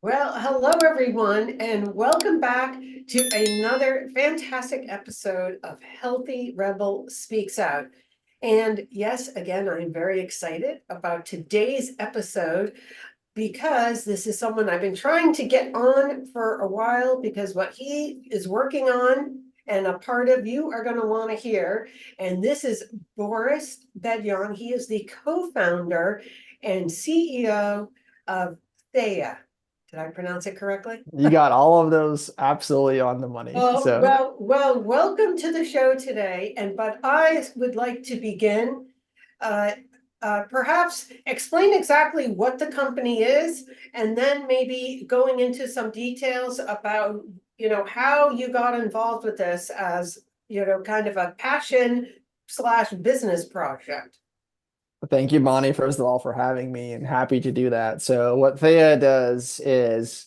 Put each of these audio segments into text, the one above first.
Well, hello everyone, and welcome back to another fantastic episode of Healthy Rebel Speaks Out. And yes, again, I'm very excited about today's episode because this is someone I've been trying to get on for a while because what he is working on and a part of you are going to want to hear. And this is Boris Berjan. He is the co-founder and CEO of Theia. Did I pronounce it correctly? You got all of those absolutely on the money. Oh, So welcome to the show today. But I would like to begin, uh, perhaps explain exactly what the company is, and then maybe going into some details about, how you got involved with this as, kind of a passion slash business project. thank you, Bonnie, first of all, for having me and happy to do that. So what Theia does is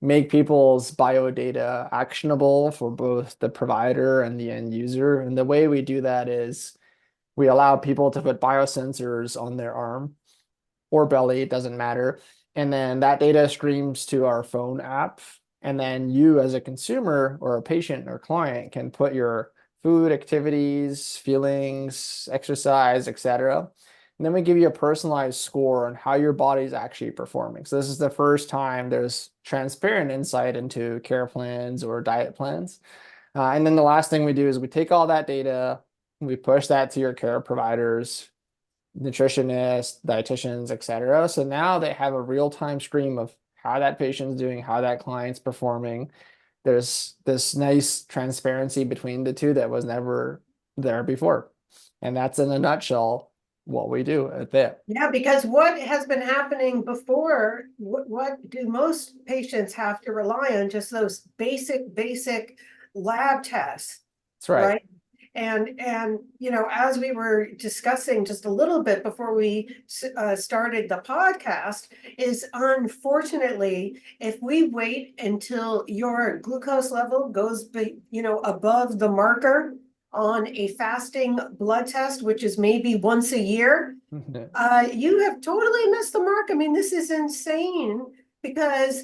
make people's bio data actionable for both the provider and the end user. And the way we do that is we allow people to put biosensors on their arm or belly, it doesn't matter. And then that data streams to our phone app. And then you as a consumer or a patient or client can put your food, activities, feelings, exercise, etc. And then we give you a personalized score on how your body's actually performing. So this is the first time there's transparent insight into care plans or diet plans. And then the last thing we do is we take all that data, we push that to your care providers, nutritionists, dietitians, etc. So now they have a real-time stream of how that patient's doing, how that client's performing. There's this nice transparency between the two that was never there before. And that's in a nutshell what we do at that. Yeah, because what has been happening before, what do most patients have to rely on? Just those basic lab tests, That's right. right? And as we were discussing just a little bit before we started the podcast, is unfortunately, if we wait until your glucose level goes, above the marker on a fasting blood test, which is maybe once a year, you have totally missed the mark. I mean, this is insane because,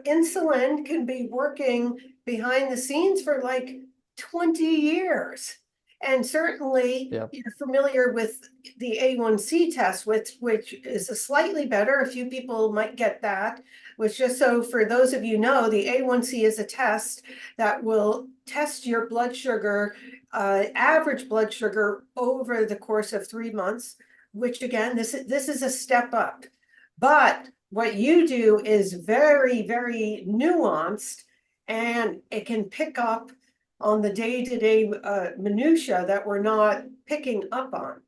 insulin can be working behind the scenes for like 20 years. And certainly Yep. you're familiar with the A1C test, which is a slightly better. A few people might get that, which, just so for those of you know, the A1C is a test that will test your blood sugar, average blood sugar over the course of 3 months, which again, this is a step up. But what you do is very, very nuanced, and it can pick up on the day-to-day minutia that we're not picking up on.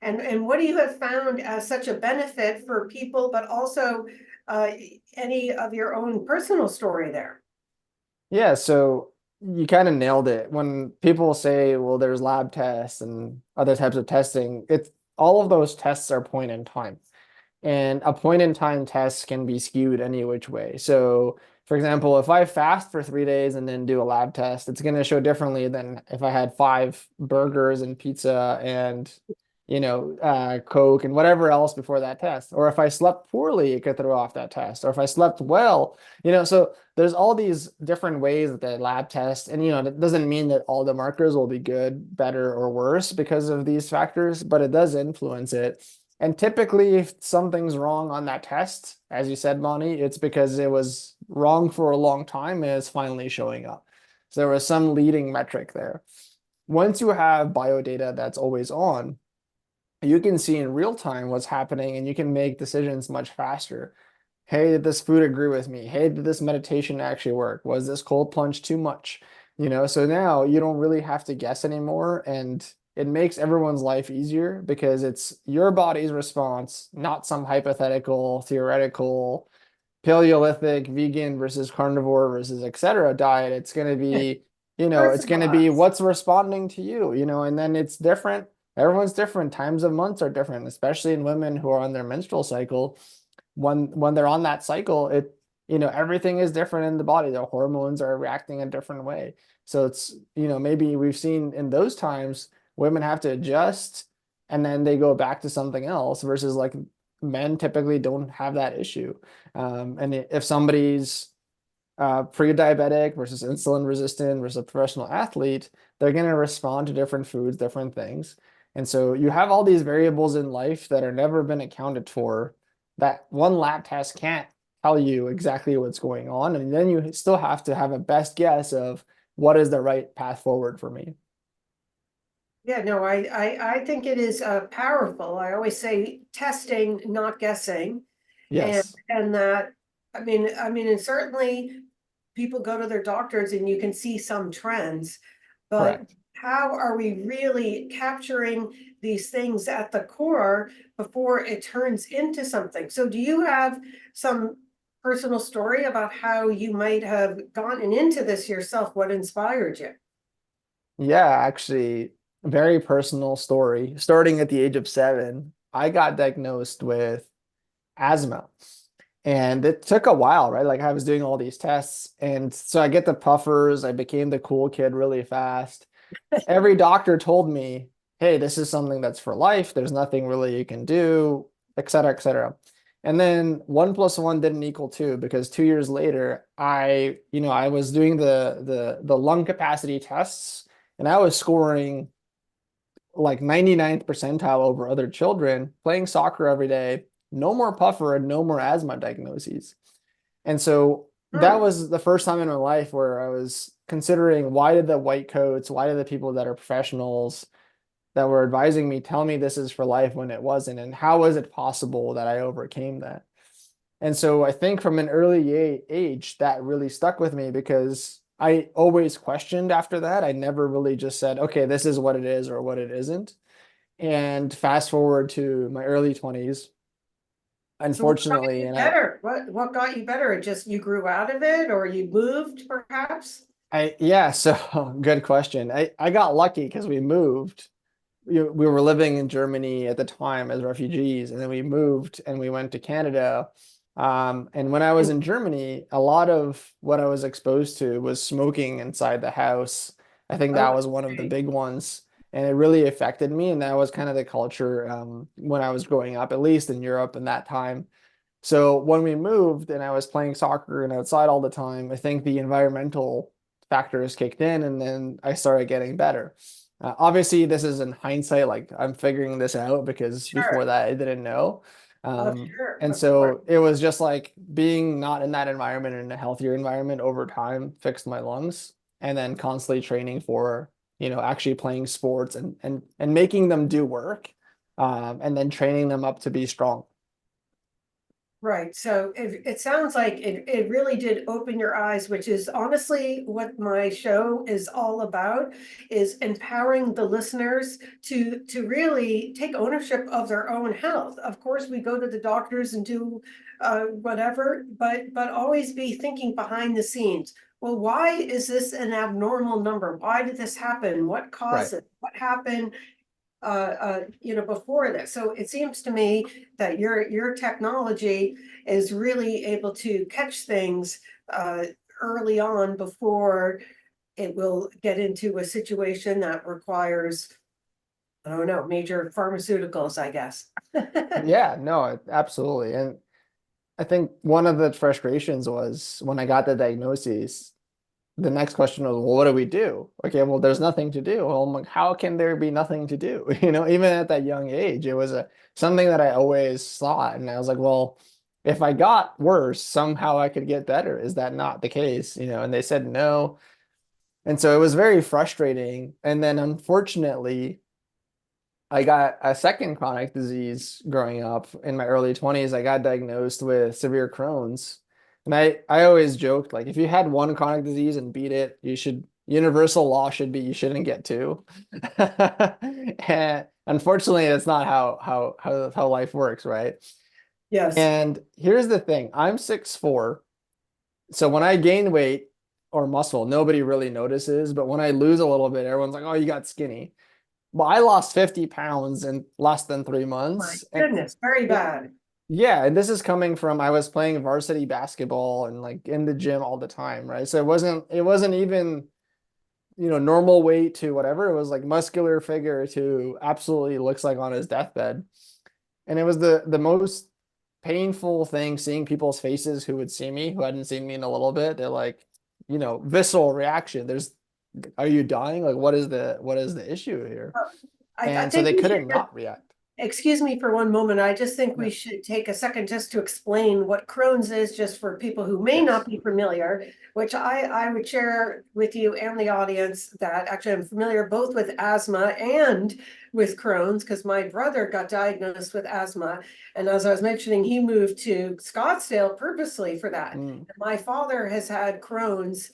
And what do you have found as such a benefit for people, but also uh, any of your own personal story there? Yeah, so you kind of nailed it. When people say, well, there's lab tests and other types of testing, it's all of those tests are point in time. And a point in time test can be skewed any which way. So, for example, if I fast for 3 days and then do a lab test, it's going to show differently than if I had 5 burgers and pizza and, Coke and whatever else before that test. Or if I slept poorly, it could throw off that test. Or if I slept well, so there's all these different ways that the lab test, and, that doesn't mean that all the markers will be good, better, or worse because of these factors, but it does influence it. And typically, if something's wrong on that test, as you said, Bonnie, it's because it was wrong for a long time and it's finally showing up. So there was some leading metric there. Once you have bio data that's always on, you can see in real time what's happening and you can make decisions much faster. Hey, did this food agree with me? Hey, did this meditation actually work? Was this cold plunge too much? So now you don't really have to guess anymore. And it makes everyone's life easier because it's your body's response, not some hypothetical, theoretical, Paleolithic, vegan versus carnivore versus etc. diet. It's going to be, it's going to be Personalized. what's responding to you, and then it's different. Everyone's different. Times of months are different, especially in women who are on their menstrual cycle. When they're on that cycle, everything is different in the body. Their hormones are reacting a different way. So it's, maybe we've seen in those times women have to adjust and then they go back to something else versus like men typically don't have that issue. And if somebody's pre-diabetic versus insulin resistant versus a professional athlete, they're going to respond to different foods, different things. And so you have all these variables in life that are never been accounted for, that one lab test can't tell you exactly what's going on. And then you still have to have a best guess of what is the right path forward for me. Yeah, no, I think it is powerful. I always say testing, not guessing. Yes, And that, and certainly people go to their doctors and you can see some trends, but correct. how are we really capturing these things at the core before it turns into something? So do you have some personal story about how you might have gotten into this yourself? What inspired you? Yeah, actually, very personal story. Starting at the age of 7, I got diagnosed with asthma. And it took a while, right? Like I was doing all these tests. And so I get the puffers. I became the cool kid really fast. Every doctor told me, hey, this is something that's for life. There's nothing really you can do, et cetera, et cetera. And then 1 plus 1 didn't equal 2 because 2 years later, I was doing the lung capacity tests and I was scoring like 99th percentile over other children, playing soccer every day, no more puffer and no more asthma diagnoses. And so that Hmm. was the first time in my life where I was considering, why did the white coats, why did the people that are professionals that were advising me tell me this is for life when it wasn't? And how was it possible that I overcame that? And so I think from an early age, that really stuck with me because I always questioned after that. I never really just said, okay, this is what it is or what it isn't. And fast forward to my early 20s, So what got unfortunately, you and better? What got you better? It just you grew out of it or you moved perhaps? yeah, so good question. I got lucky because we moved. We were living in Germany at the time as refugees, and then we moved and we went to Canada. And when I was in Germany, a lot of what I was exposed to was smoking inside the house. I think that was one of the Okay. big ones, and it really affected me. And that was kind of the culture when I was growing up, at least in Europe in that time. So when we moved and I was playing soccer and outside all the time, I think the environmental factors kicked in and then I started getting better. Obviously, this is in hindsight, like I'm figuring this out because before Sure. that I didn't know. Oh, sure, And of course. so it was just like being not in that environment, in a healthier environment over time fixed my lungs, and then constantly training for, actually playing sports and making them do work, and then training them up to be strong. Right. So it sounds like it really did open your eyes, which is honestly what my show is all about, is empowering the listeners to really take ownership of their own health. Of course, we go to the doctors and do whatever, but always be thinking behind the scenes. Well, why is this an abnormal number? Why did this happen? What caused Right. it? What happened? Before this. So it seems to me that your technology is really able to catch things uh, early on before it will get into a situation that requires, I don't know, major pharmaceuticals, I guess. Yeah, no, absolutely. And I think one of the frustrations was when I got the diagnosis, the next question was, well, what do we do? Okay, well, there's nothing to do. Well, I'm like, how can there be nothing to do? Even at that young age, it was something that I always thought. And I was like, well, if I got worse, somehow I could get better. Is that not the case? And they said no. And so it was very frustrating. And then unfortunately, I got a second chronic disease growing up in my early 20s. I got diagnosed with severe Crohn's. And I always joked, like, if you had one chronic disease and beat it, universal law should be you shouldn't get two. And unfortunately, that's not how life works, right? Yes. And here's the thing, I'm 6'4". So when I gain weight or muscle, nobody really notices. But when I lose a little bit, everyone's like, oh, you got skinny. Well, I lost 50 pounds in less than 3 months. My And goodness, very it, bad. yeah, and this is coming from I was playing varsity basketball and like in the gym all the time, right? So it wasn't even, normal weight to whatever. It was like muscular figure to absolutely looks like on his deathbed. And it was the most painful thing seeing people's faces who would see me, who hadn't seen me in a little bit. They're like, visceral reaction. Are you dying? Like, what is the issue here? I And so think they we should couldn't not react. excuse me for one moment. I just think we Yeah. should take a second just to explain what Crohn's is, just for people who may not Yes. be familiar, which I would share with you and the audience that actually I'm familiar both with asthma and with Crohn's, because my brother got diagnosed with asthma. And as I was mentioning, he moved to Scottsdale purposely for that. Mm. My father has had Crohn's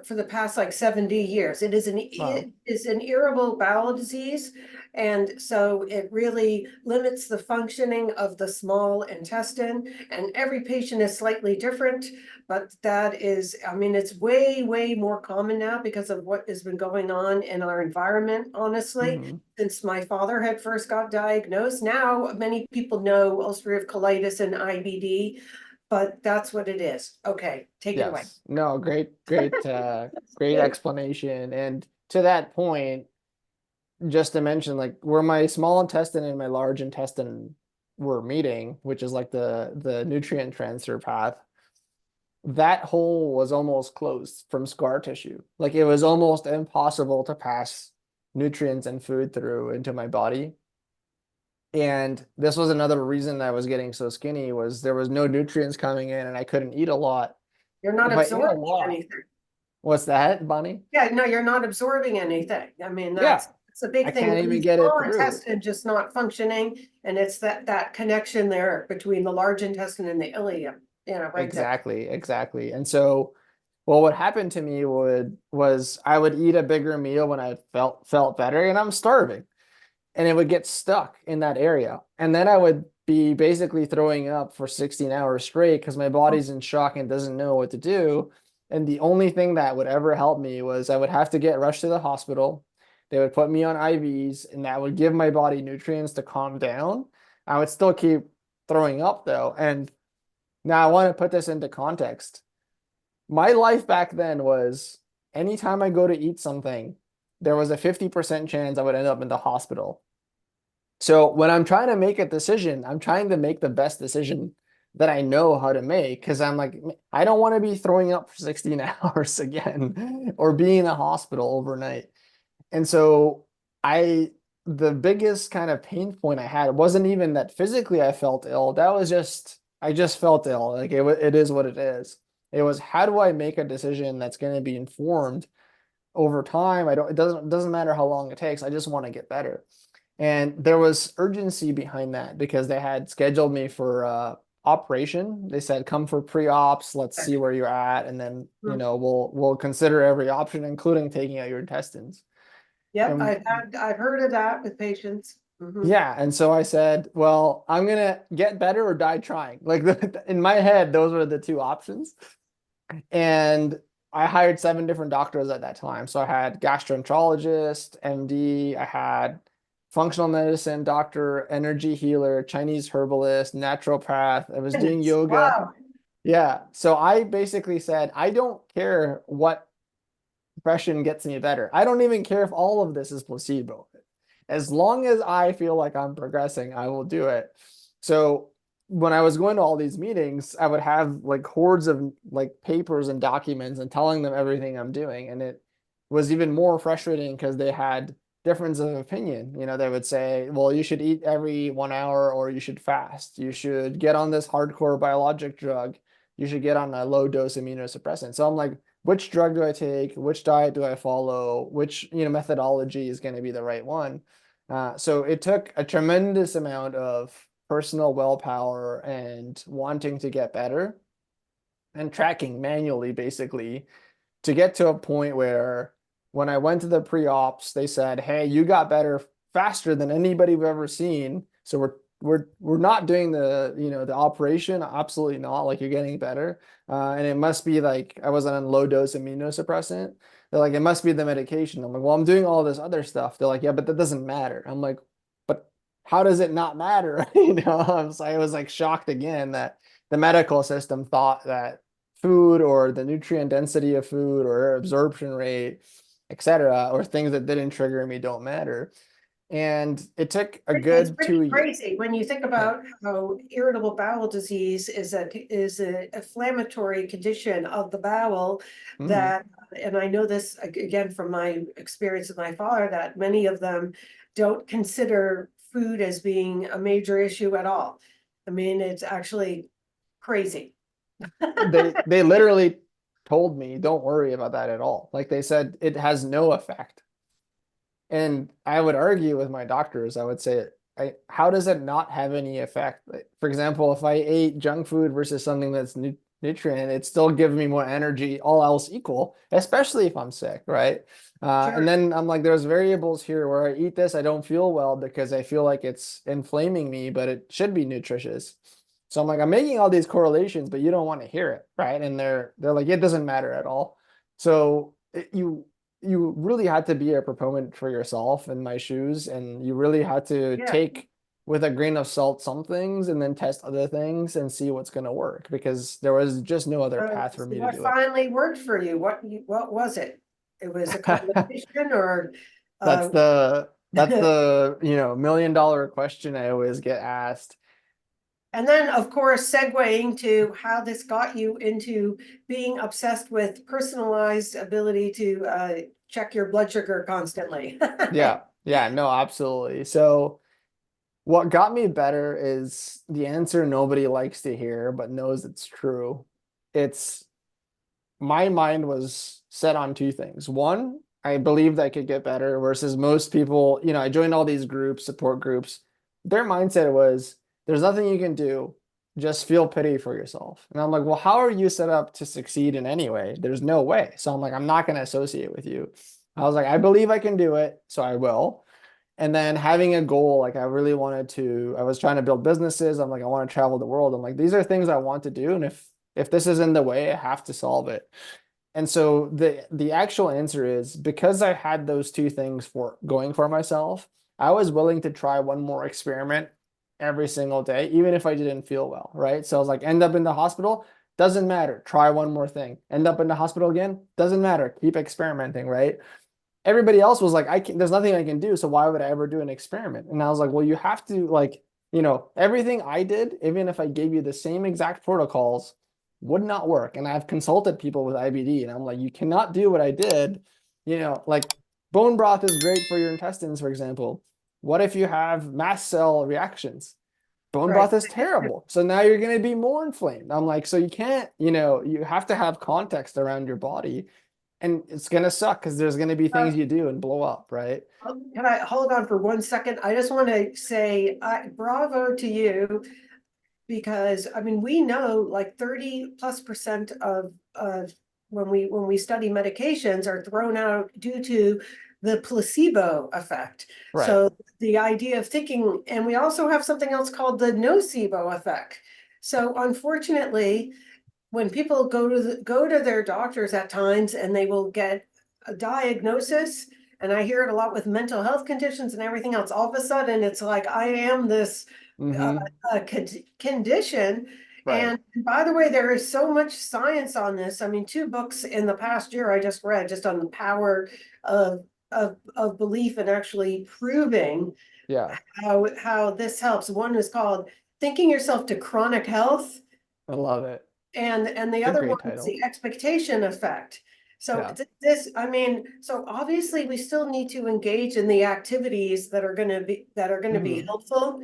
for the past like 70 years. It Wow. is an irritable bowel disease. And so it really limits the functioning of the small intestine, and every patient is slightly different, but that is, I mean, it's way, way more common now because of what has been going on in our environment, honestly. Hmm. Since my father had first got diagnosed, now many people know ulcerative colitis and IBD, but that's what it is. Okay, take it away. Yes. No, great explanation. And to that point, just to mention, like where my small intestine and my large intestine were meeting, which is like the nutrient transfer path, that hole was almost closed from scar tissue. Like it was almost impossible to pass nutrients and food through into my body. And this was another reason I was getting so skinny was there was no nutrients coming in and I couldn't eat a lot. You're not If I ate a absorbing lot, anything. what's that, Bonnie? Yeah, no, you're not absorbing anything. I mean, Yeah, that's a I big thing. can't even The get it small through. intestine just not functioning, and it's that connection there between the large intestine and the ileum. Right there. Exactly, exactly. And so, well, what happened to me was I would eat a bigger meal when I felt better, and I'm starving, and it would get stuck in that area, and then I would be basically throwing up for 16 hours straight because my body's in shock and doesn't know what to do. And the only thing that would ever help me was I would have to get rushed to the hospital. They would put me on IVs, and that would give my body nutrients to calm down. I would still keep throwing up though, and now I want to put this into context. My life back then was anytime I go to eat something, there was a 50% chance I would end up in the hospital. So when I'm trying to make a decision, I'm trying to make the best decision that I know how to make because I'm like, I don't want to be throwing up for 16 hours again or be in a hospital overnight. And so I, the biggest kind of pain point I had wasn't even that physically I felt ill. That was just, I just felt ill. Like it is what it is. It was how do I make a decision that's going to be informed over time? It doesn't matter how long it takes. I just want to get better. And there was urgency behind that because they had scheduled me for operation. They said, come for pre-ops, let's see where you're at, and then, Mhm. we'll consider every option, including taking out your intestines. Yep, And I've heard of that with patients. Mhm. yeah, and so I said, well, I'm gonna get better or die trying. Like in my head, those were the two options. And I hired 7 different doctors at that time. So I had gastroenterologist, MD, I had functional medicine doctor, energy healer, Chinese herbalist, naturopath. I was doing Goodness, yoga. wow. Yeah. So I basically said, I don't care what profession gets me better. I don't even care if all of this is placebo. As long as I feel like I'm progressing, I will do it. So when I was going to all these meetings, I would have like hordes of like papers and documents and telling them everything I'm doing. And it was even more frustrating because they had difference of opinion. They would say, well, you should eat every 1 hour or you should fast. You should get on this hardcore biologic drug. You should get on a low dose immunosuppressant. So I'm like, which drug do I take? Which diet do I follow? Which, methodology is going to be the right one? So it took a tremendous amount of personal willpower and wanting to get better and tracking manually, basically, to get to a point where when I went to the pre-ops, they said, "Hey, you got better faster than anybody we've ever seen. So we're not doing the operation. Absolutely not. Like you're getting better, and it must be like I was on low dose immunosuppressant. They're like, it must be the medication. I'm like, well, I'm doing all this other stuff. They're like, yeah, but that doesn't matter. I'm like, but how does it not matter? I was like shocked again that the medical system thought that food or the nutrient density of food or absorption rate, etc., or things that didn't trigger me don't matter. And it took a It's good pretty 2 years. crazy when you think Yeah. about how irritable bowel disease is an inflammatory condition of the bowel Hmm. that, and I know this again from my experience with my father, that many of them don't consider food as being a major issue at all. I mean, it's actually crazy. They literally told me, don't worry about that at all. Like they said, it has no effect. And I would argue with my doctors, I would say, how does it not have any effect? Like, for example, if I ate junk food versus something that's nutrient, it still gives me more energy, all else equal, especially if I'm sick, right? And Sure. then I'm like, there's variables here where I eat this, I don't feel well because I feel like it's inflaming me, but it should be nutritious. So I'm like, I'm making all these correlations, but you don't want to hear it, right? And they're like, it doesn't matter at all. So you really had to be a proponent for yourself in my shoes, and you really had to Yeah. take with a grain of salt some things and then test other things and see what's going to work because there was just no other path for So me to what do it. finally worked for you? What was it? It was a combination or That's uh, the $1 million question I always get asked. and then, of course, segueing to how this got you into being obsessed with personalized ability to check your blood sugar constantly. Yeah, yeah, no, absolutely. So what got me better is the answer nobody likes to hear but knows it's true. It's My mind was set on two things. One, I believed I could get better versus most people, I joined all these groups, support groups. Their mindset was there's nothing you can do. Just feel pity for yourself. And I'm like, well, how are you set up to succeed in any way? There's no way. So I'm like, I'm not going to associate with you. I was like, I believe I can do it, so I will. And then having a goal, like I was trying to build businesses. I'm like, I want to travel the world. I'm like, these are things I want to do. And if this is in the way, I have to solve it. And so the actual answer is because I had those two things for going for myself, I was willing to try one more experiment every single day, even if I didn't feel well, right? So I was like, end up in the hospital, doesn't matter. Try one more thing. End up in the hospital again, doesn't matter. Keep experimenting, right? Everybody else was like, there's nothing I can do. So why would I ever do an experiment? And I was like, well, you have to like, everything I did, even if I gave you the same exact protocols, would not work. And I've consulted people with IBD and I'm like, you cannot do what I did. Like bone broth is great for your intestines, for example. What if you have mast cell reactions? Bone Right. broth is terrible. So now you're going to be more inflamed. I'm like, so you can't, you have to have context around your body and it's going to suck because there's going to be Uh, things you do and blow up, right? can I hold on for 1 second? I just want to say bravo to you because I mean we know like 30+% of when we study medications are thrown out due to the placebo effect. Right. So the idea of thinking, and we also have something else called the nocebo effect. So unfortunately, when people go to their doctors at times and they will get a diagnosis, and I hear it a lot with mental health conditions and everything else, all of a sudden it's like I am this uh, Mm-hmm. condition. Right. And by the way, there is so much science on this. I mean, two books in the past year I just read just on the power of belief and actually proving Yeah. how this helps. One is called Thinking Yourself to Chronic Health, I love it. and the It's a other great one is title. the expectation effect. So Yeah. this, I mean, so obviously we still need to engage in the activities that are going to be Hmm. helpful,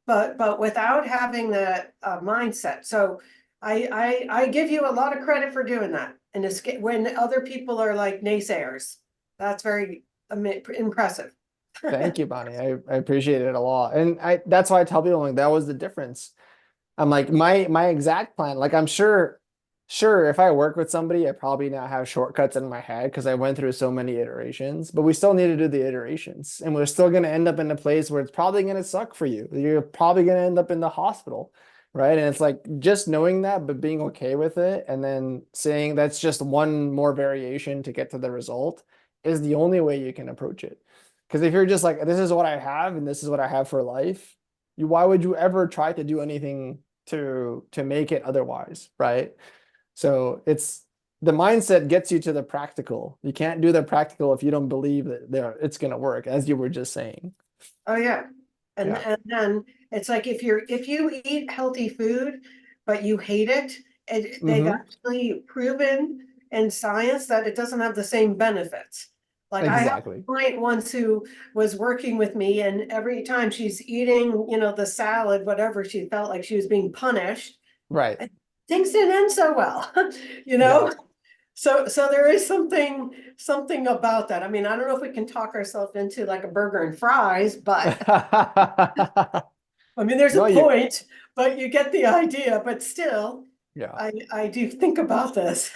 but without having that mindset. So I give you a lot of credit for doing that, and when other people are like naysayers, that's very impressive. Thank you, Bonnie. I appreciate it a lot. And that's why I tell people like that was the difference. I'm like my exact plan, like I'm sure if I work with somebody, I probably now have shortcuts in my head because I went through so many iterations, but we still need to do the iterations. And we're still going to end up in a place where it's probably going to suck for you. You're probably going to end up in the hospital, right? And it's like just knowing that, but being okay with it, and then saying that's just one more variation to get to the result is the only way you can approach it. Because if you're just like, this is what I have and this is what I have for life, why would you ever try to do anything to make it otherwise, right? So it's the mindset gets you to the practical. You can't do the practical if you don't believe that it's going to work, as you were just saying. Oh, yeah. Yeah. And then it's like if you eat healthy food, but you hate it, they've Hmm. actually proven in science that it doesn't have the same benefits. Like I had Exactly. a client once who was working with me, and every time she's eating, the salad, whatever, she felt like she was being punished. Right. And things didn't end so well, you Yeah. know? So there is something about that. I mean, I don't know if we can talk ourselves into like a burger and fries, but I mean, there's a No, you, point, but you get the idea. But still, yeah. I do think about this.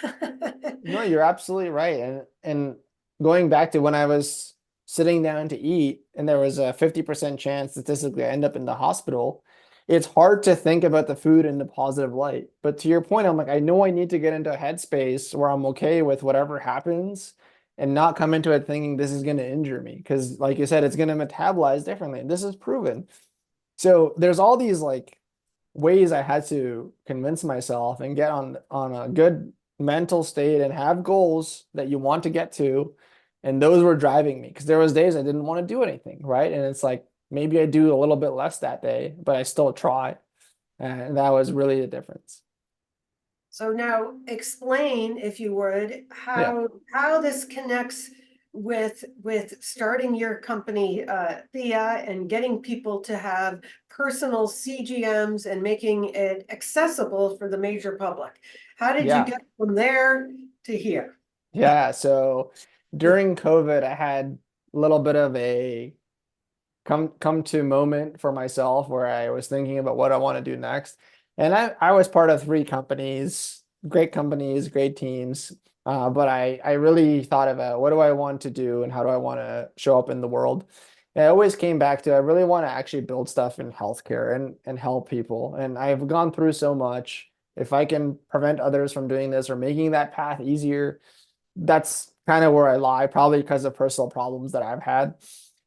No, you're absolutely right. And going back to when I was sitting down to eat and there was a 50% chance statistically I end up in the hospital, it's hard to think about the food in the positive light. But to your point, I'm like, I know I need to get into a headspace where I'm okay with whatever happens and not come into it thinking this is going to injure me. Because like you said, it's going to metabolize differently. This is proven. So there's all these like ways I had to convince myself and get on a good mental state and have goals that you want to get to. And those were driving me because there was days I didn't want to do anything, right? And it's like maybe I do a little bit less that day, but I still try. And that was really the difference. So now explain, if you would, Yeah. how this connects with starting your company, Theia, and getting people to have personal CGMs and making it accessible for the major public. How did you Yeah. get from there to here? Yeah. So during COVID, I had a little bit of a come to moment for myself where I was thinking about what I want to do next. And I was part of three companies, great teams. But I really thought about what do I want to do and how do I want to show up in the world. And I always came back to I really want to actually build stuff in healthcare and help people. And I've gone through so much. If I can prevent others from doing this or making that path easier, that's kind of where I lie, probably because of personal problems that I've had.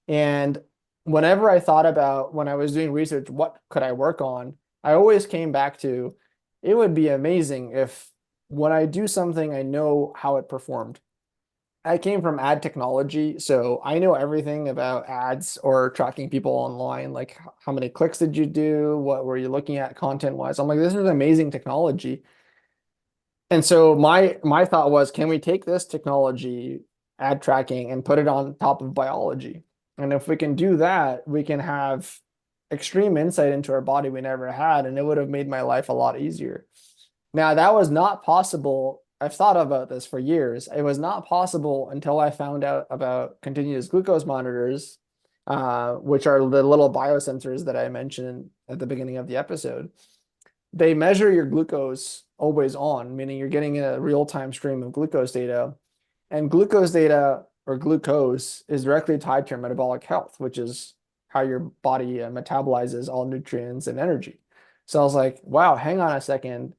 And whenever I thought about when I was doing research, what could I work on? I always came back to it would be amazing if when I do something, I know how it performed. I came from ad technology, so I know everything about ads or tracking people online, like how many clicks did you do? What were you looking at content wise? I'm like, this is amazing technology. And so my thought was, can we take this technology, ad tracking, and put it on top of biology? And if we can do that, we can have extreme insight into our body we never had, and it would have made my life a lot easier. Now, that was not possible. I've thought about this for years. It was not possible until I found out about continuous glucose monitors, which are the little biosensors that I mentioned at the beginning of the episode. They measure your glucose always on, meaning you're getting a real-time stream of glucose data. And glucose data or glucose is directly tied to your metabolic health, which is how your body metabolizes all nutrients and energy. So I was like, wow, hang on a second.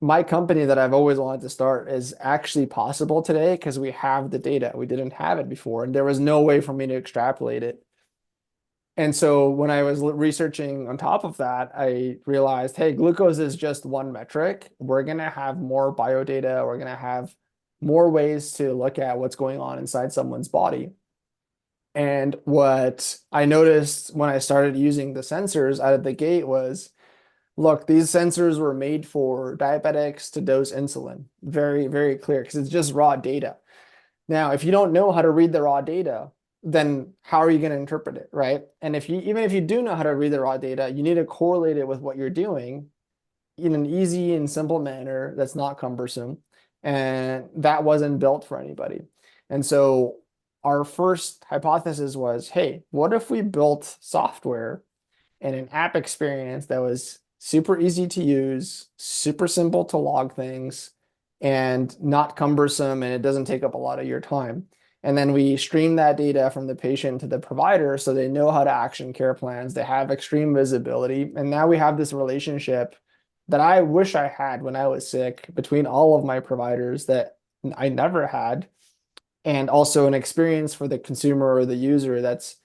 My company that I've always wanted to start is actually possible today because we have the data. We didn't have it before, and there was no way for me to extrapolate it. And so when I was researching on top of that, I realized, hey, glucose is just one metric. We're going to have more biodata. We're going to have more ways to look at what's going on inside someone's body. And what I noticed when I started using the sensors out of the gate was, look, these sensors were made for diabetics to dose insulin. Very, very clear because it's just raw data. Now, if you don't know how to read the raw data, then how are you going to interpret it, right? And if you even if you do know how to read the raw data, you need to correlate it with what you're doing in an easy and simple manner that's not cumbersome. And that wasn't built for anybody. And so our first hypothesis was, hey, what if we built software and an app experience that was super easy to use, super simple to log things, and not cumbersome, and it doesn't take up a lot of your time. And then we stream that data from the patient to the provider so they know how to action care plans. They have extreme visibility. And now we have this relationship that I wish I had when I was sick between all of my providers that I never had. And also an experience for the consumer or the user that's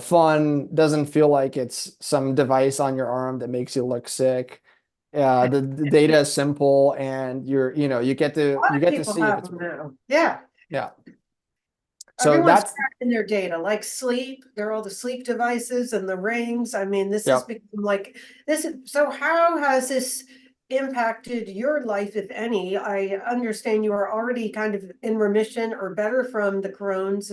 fun, doesn't feel like it's some device on your arm that makes you look sick. The data is simple and you get A lot you of get to people see if have it's them working. now. Yeah. Yeah. So Everyone's that's, tracking their data, like sleep. There are all the sleep devices and the rings. I mean, this has yep. become like this. So how has this impacted your life, if any? I understand you are already kind of in remission or better from the Crohn's,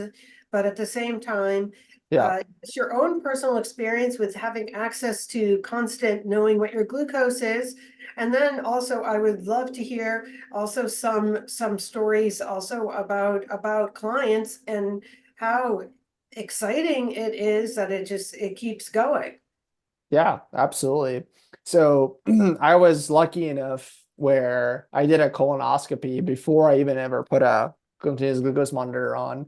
but at the same time, Yeah. it's your own personal experience with having access to constant knowing what your glucose is. And then also, I would love to hear also some stories also about clients and how exciting it is that it keeps going. Yeah, absolutely. So I was lucky enough where I did a colonoscopy before I even ever put a continuous glucose monitor on.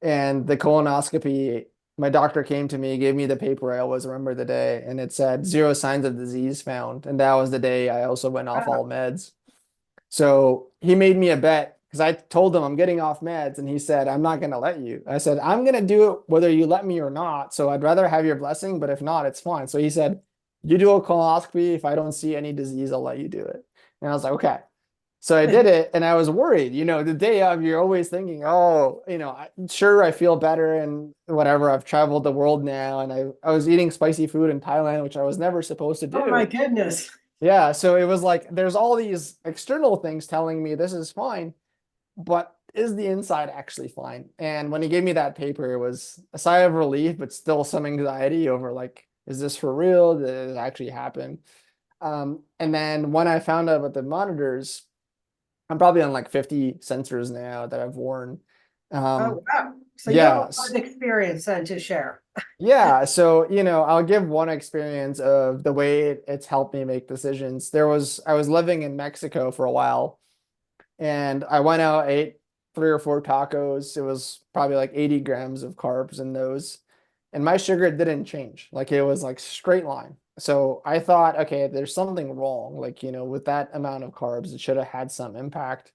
And the colonoscopy, my doctor came to me, gave me the paper. I always remember the day, and it said 0 signs of disease found. And that was the day I also went off Wow. all meds. So he made me a bet because I told him I'm getting off meds, and he said, I'm not going to let you. I said, I'm going to do it whether you let me or not. So I'd rather have your blessing, but if not, it's fine. So he said, you do a colonoscopy. If I don't see any disease, I'll let you do it. And I was like, okay. So I did it, and I was worried. The day of, you're always thinking, oh, sure, I feel better and whatever. I've traveled the world now, and I was eating spicy food in Thailand, which I was never supposed to Oh my do. goodness. Yeah, so it was like there's all these external things telling me this is fine, but is the inside actually fine? And when he gave me that paper, it was a sigh of relief, but still some anxiety over like, is this for real? Did it actually happen? And then when I found out about the monitors, I'm probably on like 50 sensors now that I've worn. Oh Um, wow. So you have a yeah, lot of experience then to share. yeah, so I'll give one experience of the way it's helped me make decisions. I was living in Mexico for a while, and I went out, ate 3 or 4 tacos. It was probably like 80 grams of carbs in those, and my sugar didn't change. Like it was like straight line. So I thought, okay, there's something wrong. Like, with that amount of carbs, it should have had some impact.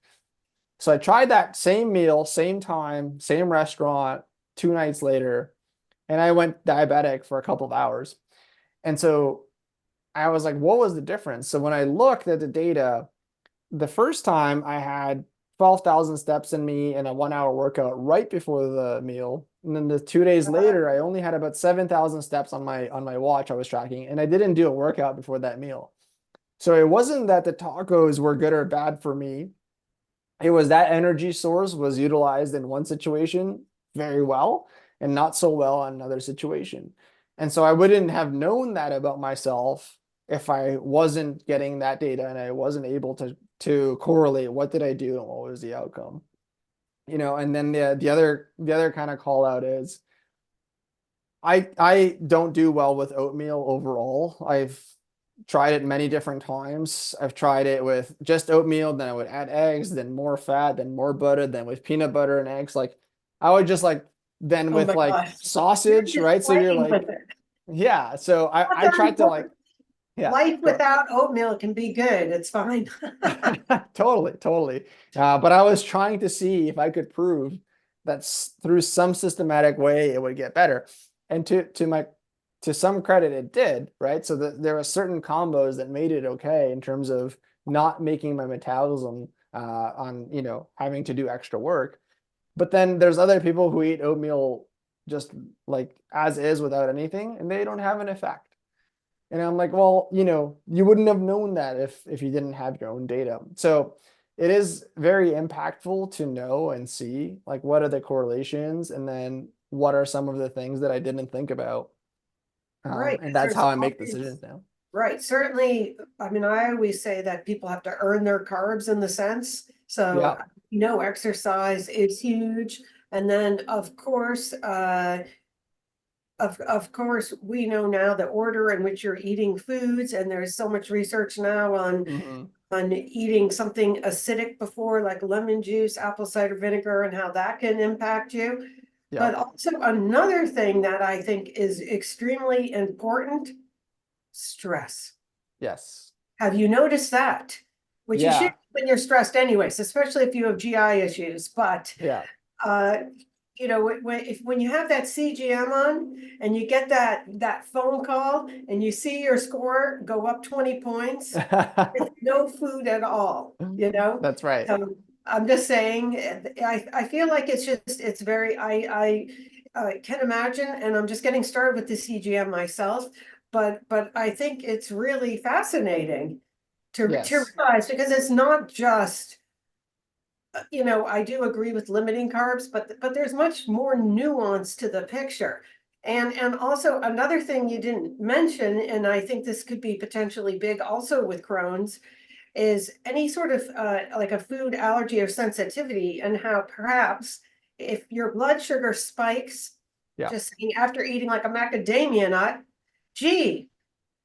So I tried that same meal, same time, same restaurant, 2 nights later, and I went diabetic for a couple of hours. And so I was like, what was the difference? So when I looked at the data, the first time I had 12,000 steps in me in a 1 hour workout right before the meal. And then the 2 days later, I only had about 7,000 steps on my watch I was tracking, and I didn't do a workout before that meal. So it wasn't that the tacos were good or bad for me. It was that energy source was utilized in one situation very well and not so well in another situation. And so I wouldn't have known that about myself if I wasn't getting that data and I wasn't able to correlate what did I do and what was the outcome. And then the other kind of call out is I don't do well with oatmeal overall. I've tried it many different times. I've tried it with just oatmeal, then I would add eggs, then more fat, then more butter, then with peanut butter and eggs. Like I would just like then Oh with my like gosh. You're sausage, just right? So you're playing with like, it. yeah. So I tried to like, yeah, Life go. without oatmeal can be good. It's fine. Totally, totally. But I was trying to see if I could prove that through some systematic way it would get better. And to some credit, it did, right? So there are certain combos that made it okay in terms of not making my metabolism on having to do extra work. But then there's other people who eat oatmeal just like as is without anything, and they don't have an effect. And I'm like, well, you wouldn't have known that if you didn't have your own data. So it is very impactful to know and see like what are the correlations and then what are some of the things that I didn't think about. Right, And 'cause that's there's how I make always, decisions now. right, certainly, I mean, I always say that people have to earn their carbs in the sense. So, Yeah. exercise is huge. And then, of course, we know now the order in which you're eating foods, and there's so much research now Hmm. on eating something acidic before, like lemon juice, apple cider vinegar, and how that can impact you. But Yep. also another thing that I think is extremely important, stress. Yes. Have you noticed that? Which you should Yeah. when you're stressed anyways, especially if you have GI issues. But Yeah. uh, when you have that CGM on and you get that phone call and you see your score go up 20 points with no food at all, That's right. So I'm just saying, I feel like it's just, it's very, I can imagine, and I'm just getting started with the CGM myself, but I think it's really fascinating to Yes. realize, because it's not just, I do agree with limiting carbs, but there's much more nuance to the picture. And also another thing you didn't mention, and I think this could be potentially big also with Crohn's, is any sort of like a food allergy or sensitivity, and how perhaps if your blood sugar spikes Yeah. just after eating like a macadamia nut, gee,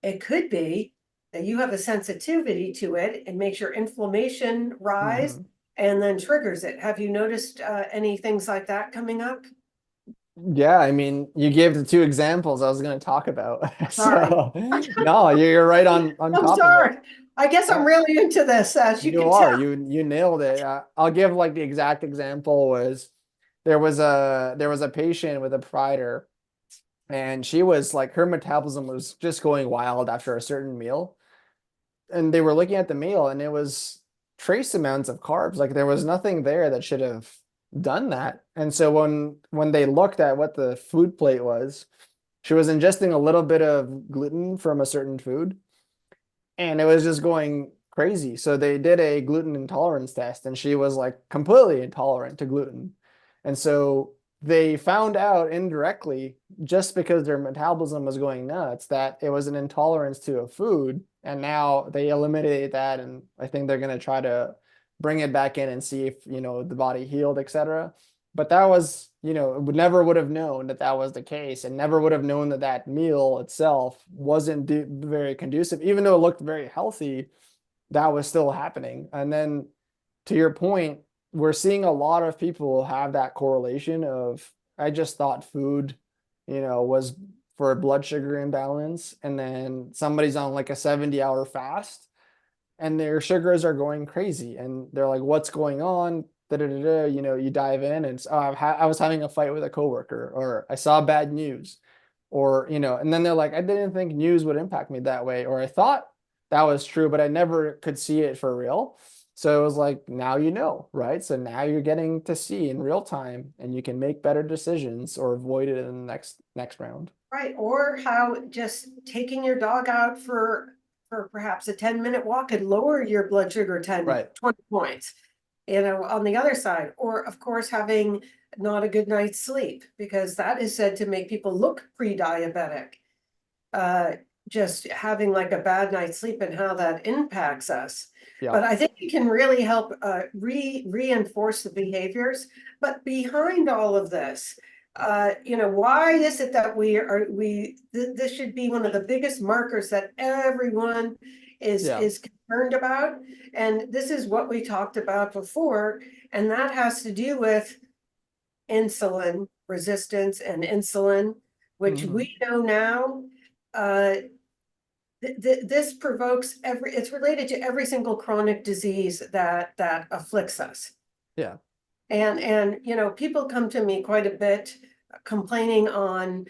it could be that you have a sensitivity to it and makes your inflammation rise Mhm. and then triggers it. Have you noticed any things like that coming up? Yeah, I mean, you gave the two examples I was going to talk about. Sorry. So, no, you're right on I'm top of it. sorry. I guess I'm Yeah, really into this, as you you can are. tell. You nailed it. I'll give like the exact example was there was a patient with a provider, and she was like her metabolism was just going wild after a certain meal. And they were looking at the meal, and it was trace amounts of carbs. Like there was nothing there that should have done that. And so when they looked at what the food plate was, she was ingesting a little bit of gluten from a certain food, and it was just going crazy. So they did a gluten intolerance test, and she was like completely intolerant to gluten. And so they found out indirectly, just because their metabolism was going nuts, that it was an intolerance to a food. And now they eliminated that, and I think they're going to try to bring it back in and see if, the body healed, etc. But that was, would never would have known that that was the case, and never would have known that that meal itself wasn't very conducive, even though it looked very healthy. That was still happening. And then to your point, we're seeing a lot of people have that correlation of, I just thought food, was for a blood sugar imbalance, and then somebody's on like a 70-hour fast and their sugars are going crazy, and they're like, what's going on? Da, da, da, da. You dive in, and it's, oh, I was having a fight with a coworker, or I saw bad news, or, and then they're like, I didn't think news would impact me that way, or I thought that was true, but I never could see it for real. So it was like, now right? So now you're getting to see in real time, and you can make better decisions or avoid it in the next round. Right, or how just taking your dog out for perhaps a 10-minute walk could lower your blood sugar 10, Right. 20 points. On the other side, or of course, having not a good night's sleep, because that is said to make people look pre-diabetic. Uh, just having like a bad night's sleep and how that impacts us. Yeah. But I think it can really help reinforce the behaviors. But behind all of this, why is it that this should be one of the biggest markers that everyone Yeah. is concerned about? And this is what we talked about before, and that has to do with insulin resistance and insulin, which Hmm. we know now, uh, this provokes it's related to every single chronic disease that afflicts us. Yeah. And people come to me quite a bit complaining on,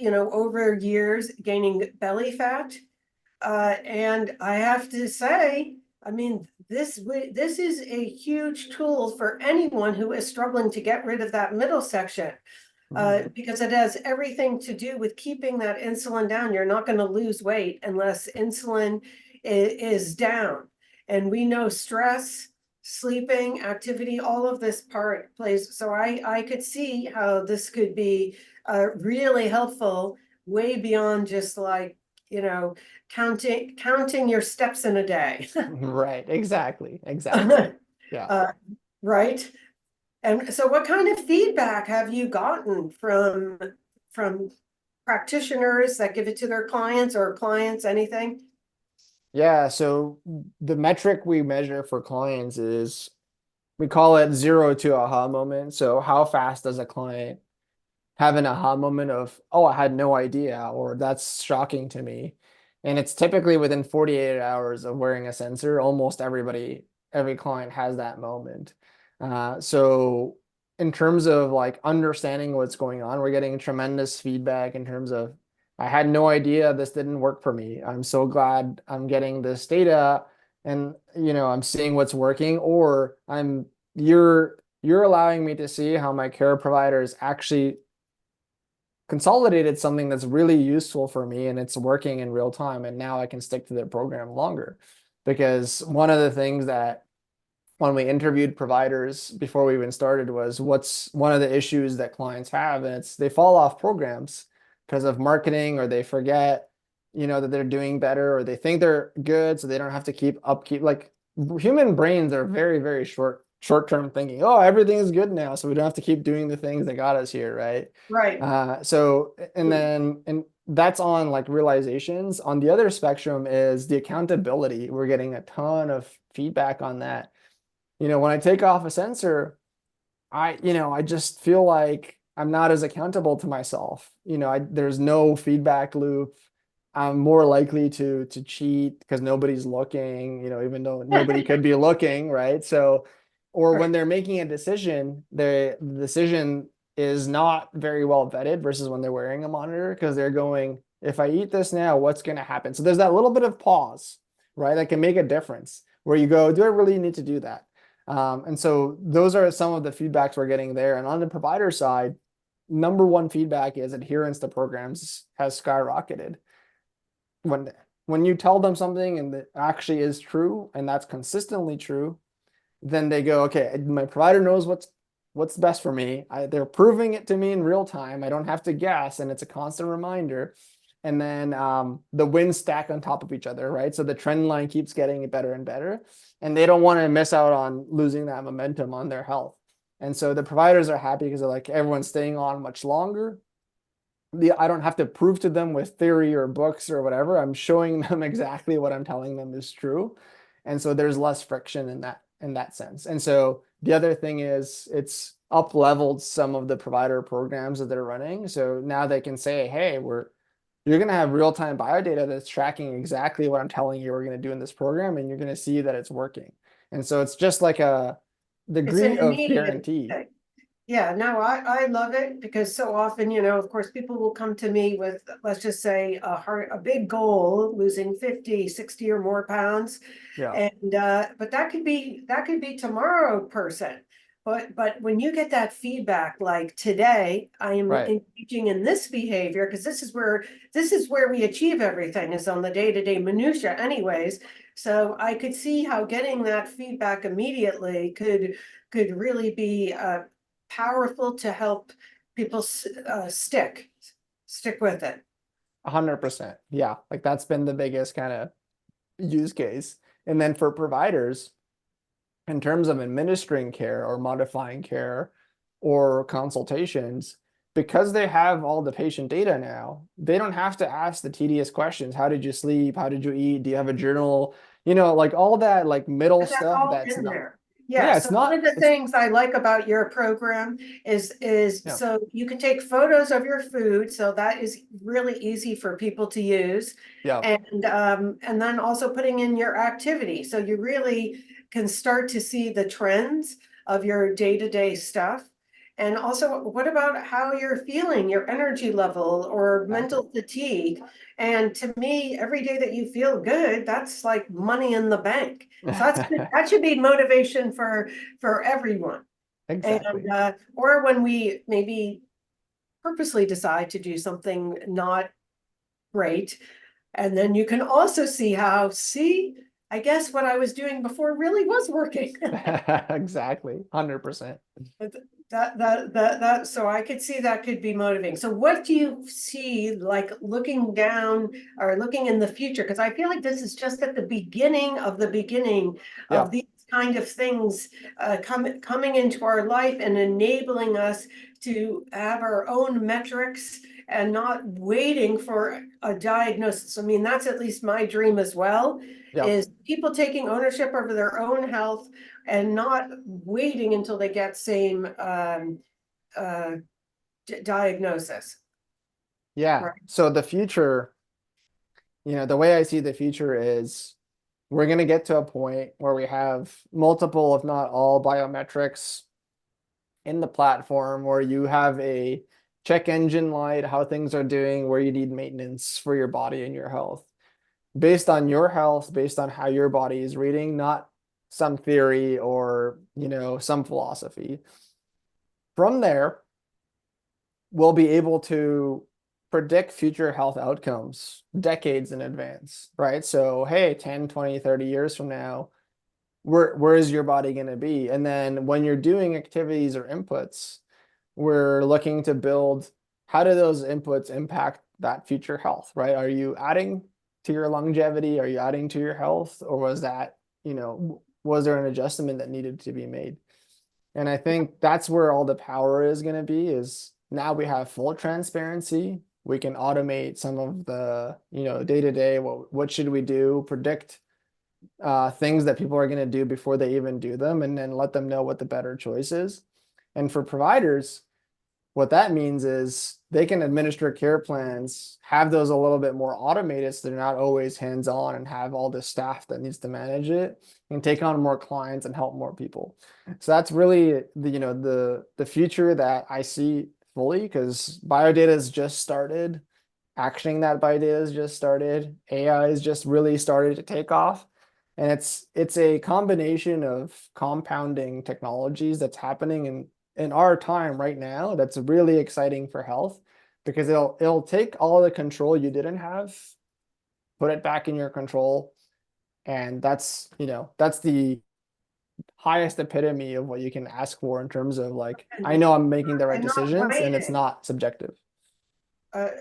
over years gaining belly fat. And I have to say, I mean, this is a huge tool for anyone who is struggling to get rid of that middle section, Hmm. because it has everything to do with keeping that insulin down. You're not going to lose weight unless insulin is down. And we know stress, sleeping, activity, all of this part plays. So I could see how this could be really helpful, way beyond just like, counting your steps in a day. Right. Exactly. Yeah. uh, right? And so what kind of feedback have you gotten from practitioners that give it to their clients, or clients, anything? Yeah, so the metric we measure for clients is, we call it 0 to aha moment. So how fast does a client have an aha moment of, oh, I had no idea, or that's shocking to me. And it's typically within 48 hours of wearing a sensor. Almost every client has that moment. So in terms of like understanding what's going on, we're getting tremendous feedback in terms of, I had no idea this didn't work for me. I'm so glad I'm getting this data, and I'm seeing what's working, or I'm you're allowing me to see how my care providers actually consolidated something that's really useful for me and it's working in real time. And now I can stick to the program longer. Because one of the things that when we interviewed providers before we even started was what's one of the issues that clients have, and it's they fall off programs because of marketing or they forget, that they're doing better or they think they're good, so they don't have to keep upkeep. Like human brains are very, very short-term thinking. Oh, everything's good now, so we don't have to keep doing the things that got us here, right? Right. So and that's on like realizations. On the other spectrum is the accountability. We're getting a ton of feedback on that. When I take off a sensor, I just feel like I'm not as accountable to myself. There's no feedback loop. I'm more likely to cheat because nobody's looking, even though nobody could be looking, right? So, or when Right. they're making a decision, the decision is not very well vetted versus when they're wearing a monitor because they're going, if I eat this now, what's going to happen? So there's that little bit of pause, right? That can make a difference where you go, do I really need to do that? And so those are some of the feedbacks we're getting there. And on the provider side, number one feedback is adherence to programs has skyrocketed. When you tell them something and that actually is true and that's consistently true, then they go, okay, my provider knows what's best for me. They're proving it to me in real time. I don't have to guess, and it's a constant reminder. And then the wins stack on top of each other, right? So the trend line keeps getting better and better, and they don't want to miss out on losing that momentum on their health. And so the providers are happy because they're like everyone's staying on much longer. I don't have to prove to them with theory or books or whatever. I'm showing them exactly what I'm telling them is true. And so there's less friction in that sense. And so the other thing is it's up leveled some of the provider programs that they're running. So now they can say, hey, you're going to have real-time biodata that's tracking exactly what I'm telling you we're going to do in this program, and you're going to see that it's working. And so it's just like a It's an degree of immediate guarantee. thing. Yeah, no, I love it because so often, of course, people will come to me with, let's just say, a big goal, losing 50, 60 or more pounds. Yeah, And but that could be tomorrow person. But when you get that feedback, like today, I am right. engaging in this behavior because this is where we achieve everything is on the day-to-day minutia anyways. So I could see how getting that feedback immediately could really be powerful to help people stick with it. 100%. Yeah, like that's been the biggest kind of use case. And then for providers, in terms of administering care or modifying care or consultations, because they have all the patient data now, they don't have to ask the tedious questions. How did you sleep? How did you eat? Do you have a journal? Like all that like middle That's stuff all that's in not, there. Yeah, yeah, so it's one of not, the it's, things I like about your program is yeah, so you can take photos of your food, so that is really easy for people to use. yeah, And then also putting in your activity. So you really can start to see the trends of your day-to-day stuff. And also, what about how you're feeling, your energy level or exactly. mental fatigue? And to me, every day that you feel good, that's like money in the bank. So that should be motivation for everyone. And Exactly. or when we maybe purposely decide to do something not great, and then you can also see I guess what I was doing before really was working. Exactly. 100%. So I could see that could be motivating. So what do you see like looking down or looking in the future? Because I feel like this is just at the beginning of Yeah. these kind of things coming into our life and enabling us to have our own metrics and not waiting for a diagnosis. I mean, that's at least my dream as well, Yeah. is people taking ownership over their own health and not waiting until they get same uh, diagnosis, Yeah. right? So the future, the way I see the future is we're going to get to a point where we have multiple, if not all, biometrics in the platform where you have a check engine light, how things are doing, where you need maintenance for your body and your health. Based on your health, based on how your body is reading, not some theory or, some philosophy. From there, we'll be able to predict future health outcomes decades in advance, right? So, hey, 10, 20, 30 years from now, where is your body going to be? And then when you're doing activities or inputs, we're looking to build how do those inputs impact that future health, right? Are you adding to your longevity? Are you adding to your health? Or was there an adjustment that needed to be made? And I think that's where all the power is going to be, is now we have full transparency. We can automate some of the, day to day, what should we do, predict things that people are going to do before they even do them, and then let them know what the better choice is. And for providers, what that means is they can administer care plans, have those a little bit more automated so they're not always hands-on and have all the staff that needs to manage it, and take on more clients and help more people. So that's really the future that I see fully, because biodata has just started. Actioning that biodata has just started. AI has just really started to take off. And it's a combination of compounding technologies that's happening in our time right now that's really exciting for health, because it'll take all the control you didn't have, put it back in your control, and that's the highest epitome of what you can ask for in terms of like, I know I'm making the right And not decisions and it's waiting. not subjective.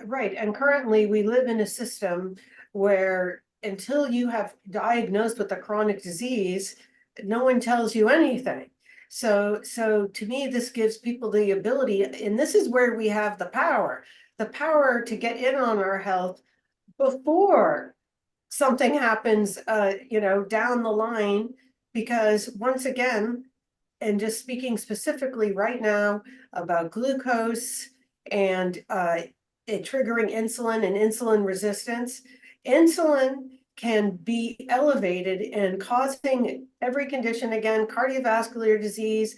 Right, and currently we live in a system where until you have diagnosed with a chronic disease, no one tells you anything. So to me, this gives people the ability, and this is where we have the power to get in on our health before something happens, down the line. Because once again, and just speaking specifically right now about glucose and it triggering insulin and insulin resistance, insulin can be elevated and causing every condition, again, cardiovascular disease,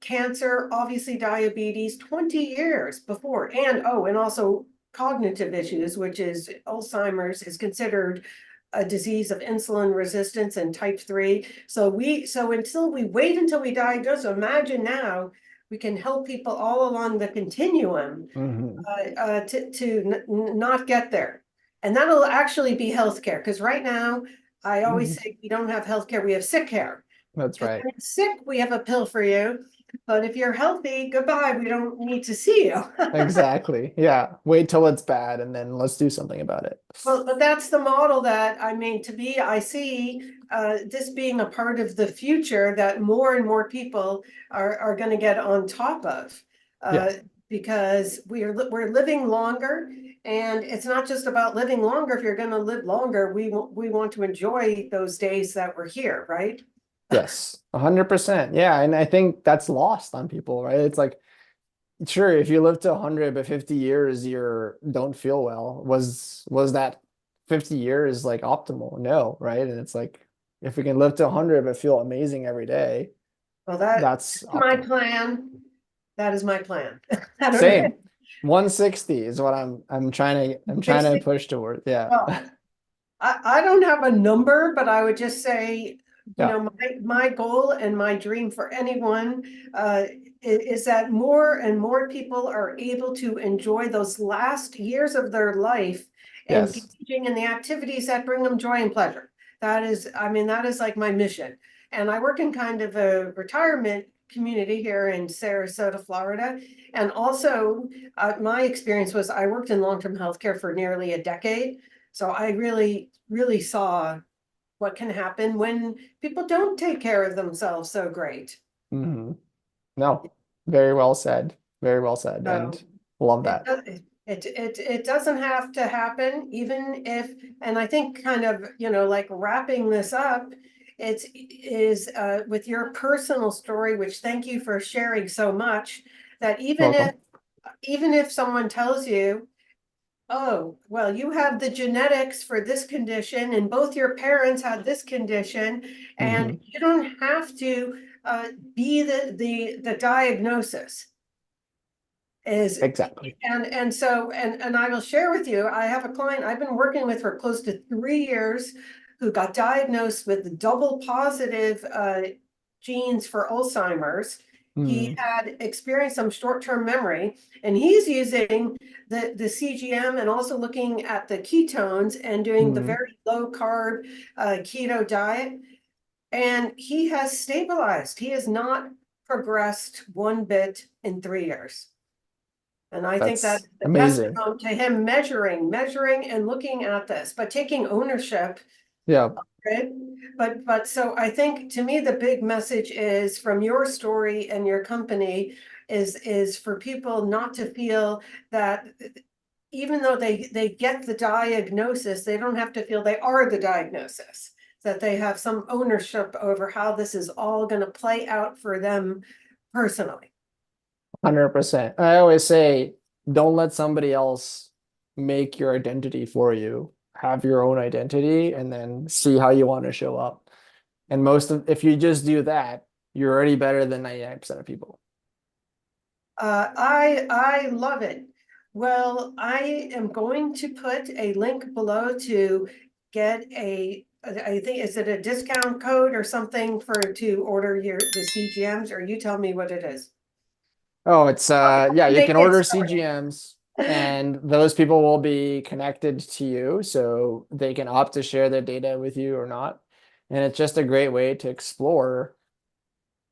cancer, obviously diabetes, 20 years before. And also cognitive issues, which is Alzheimer's is considered a disease of insulin resistance and type 3. So until we wait until we diagnose, imagine now we can help people all along the continuum Mm-hmm. to not get there. And that'll actually be healthcare, because right now I always say we don't have healthcare, we have sick care. That's Because right. when you're sick, we have a pill for you. But if you're healthy, goodbye, we don't need to see you. Exactly. Yeah. Wait till it's bad and then let's do something about it. Well, but that's the model that, I mean, to me, I see this being a part of the future that more and more people are going to get on top of. Yeah. Because we're living longer, and it's not just about living longer. If you're going to live longer, we want to enjoy those days that we're here, right? Yes. 100%. Yeah. And I think that's lost on people, right? It's like, sure, if you live to 100 but 50 years you don't feel well, was that 50 years like optimal? No, right? And it's like, if we can live to 100 but feel amazing every day, Well, that's that's my optimal. plan. That is my plan. I don't know. Same. 160 is what I'm trying to 60. push toward. Yeah. Well, I don't have a number, but I would just say, Yeah. my goal and my dream for anyone is that more and more people are able to enjoy those last years of their life, Yes. engaging in the activities that bring them joy and pleasure. That is like my mission. And I work in kind of a retirement community here in Sarasota, Florida. And also, my experience was I worked in long-term healthcare for nearly a decade. So I really, really saw what can happen when people don't take care of themselves so great. Hmm. No, very well said. Very well said. So And love it that. does, it doesn't have to happen, even if, and I think kind of, like wrapping this up, with your personal story, which thank you for sharing so much, that Welcome. even if someone tells you, oh, well, you have the genetics for this condition, and both your parents had this condition, and Hmm. you don't have to be the diagnosis is. Exactly. And I will share with you, I have a client I've been working with for close to 3 years who got diagnosed with double positive genes for Alzheimer's. He had experienced some short-term memory, and he's using the CGM and also looking at the ketones and doing the very low-carb keto diet. And he has stabilized. He has not progressed one bit in 3 years. And I think That's that's a amazing. testament to him measuring and looking at this, but taking ownership. Yeah. Right? But so I think to me, the big message is from your story and your company is for people not to feel that even though they get the diagnosis, they don't have to feel they are the diagnosis, that they have some ownership over how this is all going to play out for them personally. 100%. I always say, don't let somebody else make your identity for you. Have your own identity and then see how you want to show up. And if you just do that, you're already better than 99% of people. I love it. Well, I am going to put a link below to get I think, is it a discount code or something to order the CGMs, or you tell me what it is? Oh, it's yeah, you They can get order started. CGMs and those people will be connected to you so they can opt to share their data with you or not. And it's just a great way to explore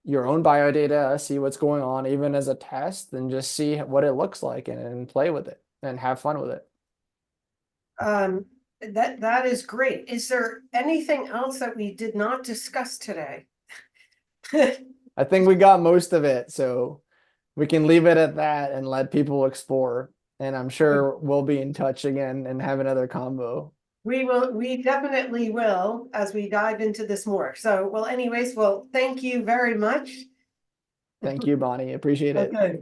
your own biodata, see what's going on, even as a test, and just see what it looks like and play with it and have fun with it. That is great. Is there anything else that we did not discuss today? I think we got most of it, so we can leave it at that and let people explore. And I'm sure we'll be in touch again and have another combo. We definitely will as we dive into this more. So, well, anyways, well, thank you very much. Thank you, Bonnie. Appreciate it. Okay.